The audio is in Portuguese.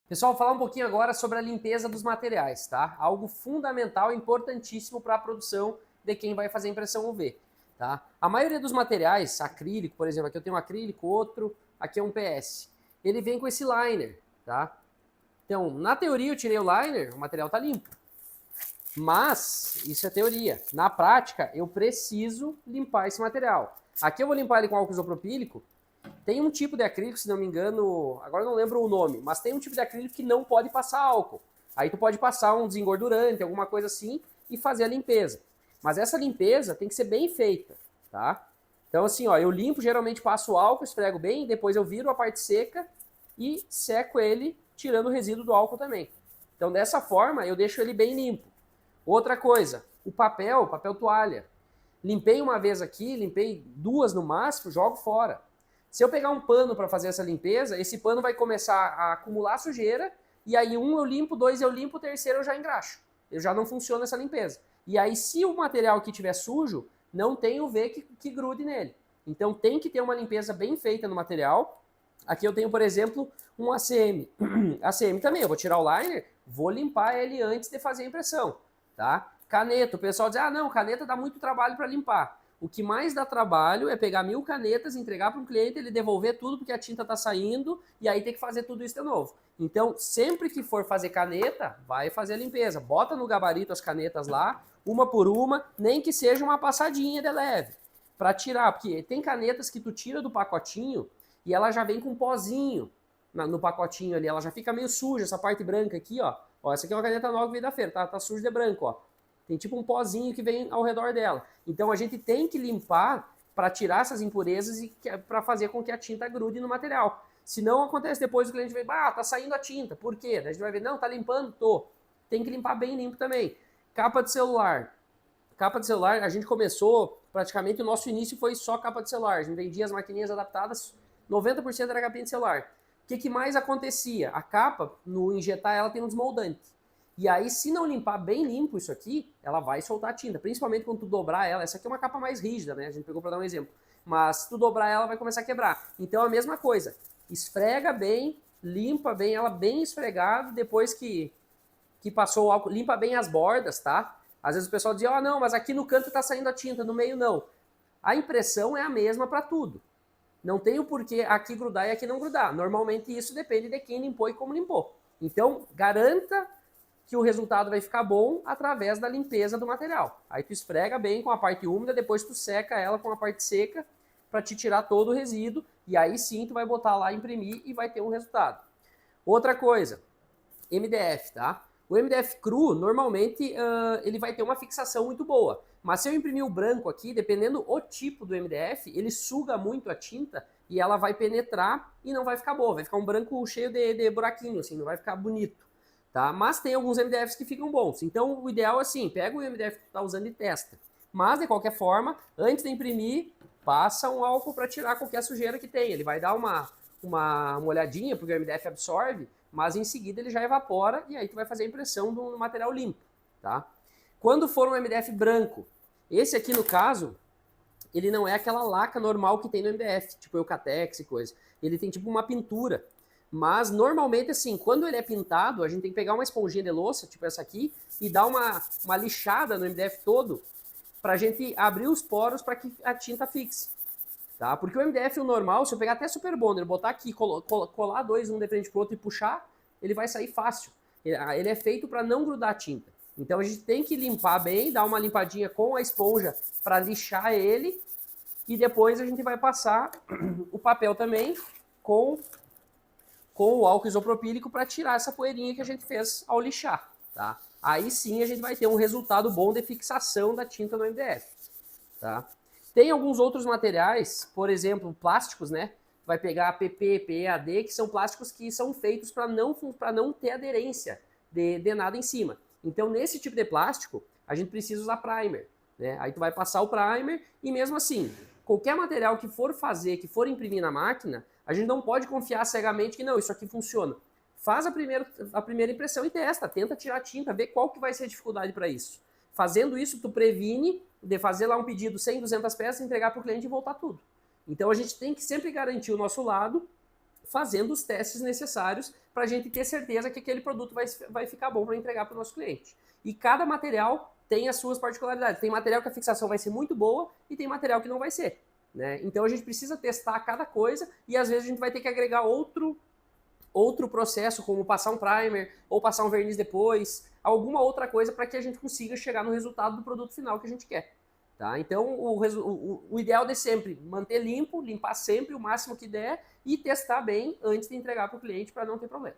Pessoal, vou falar um pouquinho agora sobre a limpeza dos materiais, tá? Algo fundamental, importantíssimo para a produção de quem vai fazer impressão UV, tá? A maioria dos materiais, acrílico, por exemplo, aqui eu tenho um acrílico, outro, aqui é um PS. Ele vem com esse liner, tá? Então, na teoria eu tirei o liner, o material tá limpo. Mas, isso é teoria. Na prática, eu preciso limpar esse material. Aqui eu vou limpar ele com álcool isopropílico. Tem um tipo de acrílico, se não me engano, agora eu não lembro o nome, mas tem um tipo de acrílico que não pode passar álcool. Aí tu pode passar um desengordurante, alguma coisa assim, e fazer a limpeza. Mas essa limpeza tem que ser bem feita, tá? Então assim, ó, eu limpo, geralmente passo álcool, esfrego bem, depois eu viro a parte seca e seco ele, tirando o resíduo do álcool também. Então dessa forma eu deixo ele bem limpo. Outra coisa, o papel toalha. Limpei uma vez aqui, limpei duas no máximo, jogo fora. Se eu pegar um pano para fazer essa limpeza, esse pano vai começar a acumular sujeira, e aí um eu limpo, dois eu limpo, o terceiro eu já engraxo. Eu já não funciona essa limpeza. E aí, se o material aqui estiver sujo, não tem UV que grude nele. Então tem que ter uma limpeza bem feita no material. Aqui eu tenho, por exemplo, um ACM. ACM também, eu vou tirar o liner, vou limpar ele antes de fazer a impressão, tá? Caneta, o pessoal diz, ah não, caneta dá muito trabalho para limpar. O que mais dá trabalho é pegar 1000 canetas, entregar para um cliente, ele devolver tudo porque a tinta está saindo e aí tem que fazer tudo isso de novo. Então, sempre que for fazer caneta, vai fazer a limpeza. Bota no gabarito as canetas lá, uma por uma, nem que seja uma passadinha de leve, para tirar, porque tem canetas que tu tira do pacotinho e ela já vem com um pozinho no pacotinho ali, ela já fica meio suja, essa parte branca aqui, ó. Ó, essa aqui é uma caneta nova que veio da feira, tá suja de branco, ó. Tem tipo um pozinho que vem ao redor dela. Então a gente tem que limpar para tirar essas impurezas e para fazer com que a tinta grude no material. Se não acontece depois o cliente vê, ah, tá saindo a tinta. Por quê? Daí a gente vai ver, não, tá limpando? Tô. Tem que limpar bem limpo também. Capa de celular. Capa de celular, a gente começou, praticamente o nosso início foi só capa de celular. A gente vendia as maquininhas adaptadas, 90% era capinha de celular. O que mais acontecia? A capa, no injetar ela, tem um desmoldante. E aí, se não limpar bem limpo isso aqui, ela vai soltar tinta. Principalmente quando tu dobrar ela. Essa aqui é uma capa mais rígida, né? A gente pegou para dar um exemplo. Mas se tu dobrar ela, vai começar a quebrar. Então, a mesma coisa. Esfrega bem, limpa bem ela bem esfregada. Depois que passou o álcool, limpa bem as bordas, tá? Às vezes o pessoal diz, ó, não, mas aqui no canto tá saindo a tinta, no meio não. A impressão é a mesma para tudo. Não tem o porquê aqui grudar e aqui não grudar. Normalmente isso depende de quem limpou e como limpou. Então, garanta que o resultado vai ficar bom através da limpeza do material. Aí tu esfrega bem com a parte úmida, depois tu seca ela com a parte seca para te tirar todo o resíduo e aí sim tu vai botar lá, imprimir e vai ter um resultado. Outra coisa, MDF, tá? O MDF cru, normalmente, ele vai ter uma fixação muito boa. Mas se eu imprimir o branco aqui, dependendo o tipo do MDF, ele suga muito a tinta e ela vai penetrar e não vai ficar boa. Vai ficar um branco cheio de buraquinho, assim, não vai ficar bonito. Tá? Mas tem alguns MDFs que ficam bons. Então, o ideal é assim, pega o MDF que tu tá usando e testa. Mas, de qualquer forma, antes de imprimir, passa um álcool para tirar qualquer sujeira que tem. Ele vai dar uma olhadinha, porque o MDF absorve, mas em seguida ele já evapora e aí tu vai fazer a impressão do material limpo, tá? Quando for um MDF branco, esse aqui no caso, ele não é aquela laca normal que tem no MDF, tipo Eucatex e coisa. Ele tem tipo uma pintura. Mas normalmente, assim, quando ele é pintado, a gente tem que pegar uma esponjinha de louça, tipo essa aqui, e dar uma lixada no MDF todo, pra gente abrir os poros para que a tinta fixe. Tá? Porque o MDF, o normal, se eu pegar até Super Bonder, botar aqui, colar dois, um de frente pro outro e puxar, ele vai sair fácil. Ele é feito para não grudar a tinta. Então a gente tem que limpar bem, dar uma limpadinha com a esponja para lixar ele, e depois a gente vai passar o papel também com o álcool isopropílico para tirar essa poeirinha que a gente fez ao lixar, tá? Aí sim a gente vai ter um resultado bom de fixação da tinta no MDF, tá? Tem alguns outros materiais, por exemplo, plásticos, né? Vai pegar PP, PEAD, que são plásticos que são feitos para não ter aderência de nada em cima. Então, nesse tipo de plástico, a gente precisa usar primer, né? Aí tu vai passar o primer e mesmo assim, qualquer material que for fazer, que for imprimir na máquina, a gente não pode confiar cegamente que não, isso aqui funciona. Faz a primeira impressão e testa, tenta tirar a tinta, vê qual que vai ser a dificuldade para isso. Fazendo isso, tu previne de fazer lá um pedido 100, 200 peças, entregar para o cliente e voltar tudo. Então a gente tem que sempre garantir o nosso lado, fazendo os testes necessários para a gente ter certeza que aquele produto vai ficar bom para entregar para o nosso cliente. E cada material tem as suas particularidades. Tem material que a fixação vai ser muito boa e tem material que não vai ser. Né? Então a gente precisa testar cada coisa e às vezes a gente vai ter que agregar outro processo, como passar um primer ou passar um verniz depois, alguma outra coisa para que a gente consiga chegar no resultado do produto final que a gente quer. Tá? Então, o ideal é sempre manter limpo, limpar sempre o máximo que der e testar bem antes de entregar para o cliente para não ter problema.